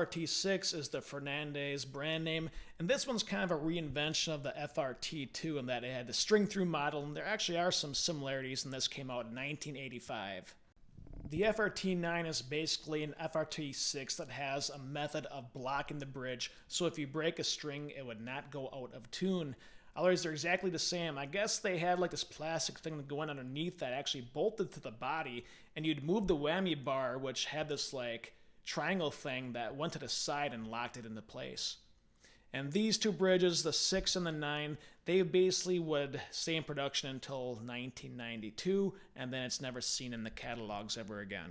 FRT-6 is the Fernandes brand name, and this one's kind of a reinvention of the FRT-2 in that it had the string-through model, and there actually are some similarities, and this came out in 1985. The FRT-9 is basically an FRT-6 that has a method of blocking the bridge, so if you break a string, it would not go out of tune. Otherwise, they're exactly the same. I guess they had like this plastic thing that go in underneath that actually bolted to the body, and you'd move the whammy bar, which had this like triangle thing that went to the side and locked it into place. And these two bridges, the 6 and the 9, they basically would stay in production until 1992, and then it's never seen in the catalogs ever again.